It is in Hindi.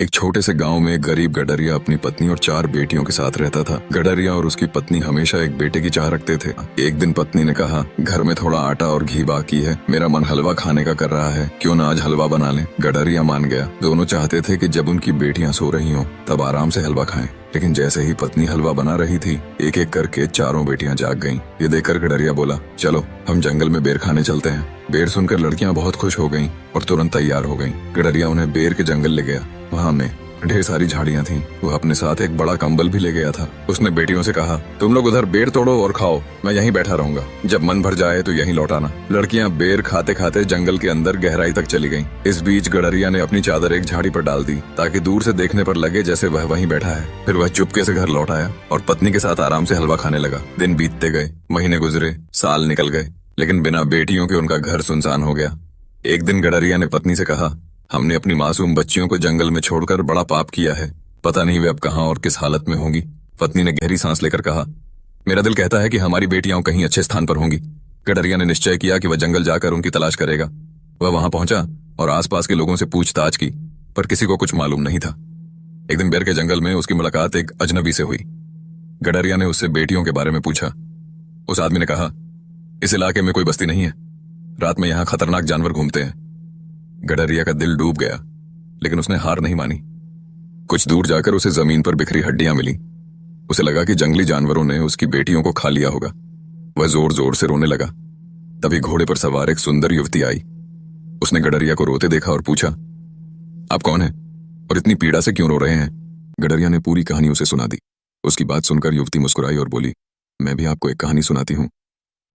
एक छोटे से गांव में एक गरीब गडरिया अपनी पत्नी और 4 बेटियों के साथ रहता था। गडरिया और उसकी पत्नी हमेशा एक बेटे की चाह रखते थे। एक दिन पत्नी ने कहा, घर में थोड़ा आटा और घी बाकी है, मेरा मन हलवा खाने का कर रहा है, क्यों ना आज हलवा बना लें। गडरिया मान गया। दोनों चाहते थे कि जब उनकी बेटियां सो रही हों तब आराम से हलवा खाएं। लेकिन जैसे ही पत्नी हलवा बना रही थी, एक एक करके 4 बेटियां जाग गईं। ये देखकर गडरिया बोला, चलो हम जंगल में बेर खाने चलते हैं। बेर सुनकर लड़कियां बहुत खुश हो गईं और तुरंत तैयार हो गईं। गडरिया उन्हें बेर के जंगल ले गया। वहाँ में ढेर सारी झाड़ियां थीं। वह अपने साथ एक बड़ा कंबल भी ले गया था। उसने बेटियों से कहा, तुम लोग उधर बेर तोड़ो और खाओ, मैं यहीं बैठा रहूंगा, जब मन भर जाए तो यहीं लौट आना। लड़कियां बेर खाते खाते जंगल के अंदर गहराई तक चली गईं। इस बीच गडरिया ने अपनी चादर एक झाड़ी पर डाल दी ताकि दूर से देखने पर लगे जैसे वह वहीं बैठा है। फिर वह चुपके से घर लौट आया और पत्नी के साथ आराम से हलवा खाने लगा। दिन बीतते गए, महीने गुजरे, साल निकल गए, लेकिन बिना बेटियों के उनका घर सुनसान हो गया। एक दिन गडरिया ने पत्नी से कहा, हमने अपनी मासूम बच्चियों को जंगल में छोड़कर बड़ा पाप किया है, पता नहीं वे अब कहाँ और किस हालत में होंगी। पत्नी ने गहरी सांस लेकर कहा, मेरा दिल कहता है कि हमारी बेटियां कहीं अच्छे स्थान पर होंगी। गडरिया ने निश्चय किया कि वह जंगल जाकर उनकी तलाश करेगा। वह वहां पहुंचा और आसपास के लोगों से पूछताछ की, पर किसी को कुछ मालूम नहीं था। एक दिन बेर के जंगल में उसकी मुलाकात एक अजनबी से हुई। गडरिया ने उससे बेटियों के बारे में पूछा। उस आदमी ने कहा, इस इलाके में कोई बस्ती नहीं है, रात में यहाँ खतरनाक जानवर घूमते हैं। गडरिया का दिल डूब गया, लेकिन उसने हार नहीं मानी। कुछ दूर जाकर उसे जमीन पर बिखरी हड्डियां मिली। उसे लगा कि जंगली जानवरों ने उसकी बेटियों को खा लिया होगा। वह जोर जोर से रोने लगा। तभी घोड़े पर सवार एक सुंदर युवती आई। उसने गडरिया को रोते देखा और पूछा, आप कौन हैं और इतनी पीड़ा से क्यों रो रहे हैं। गडरिया ने पूरी कहानी उसे सुना दी। उसकी बात सुनकर युवती मुस्कुराई और बोली, मैं भी आपको एक कहानी सुनाती हूँ।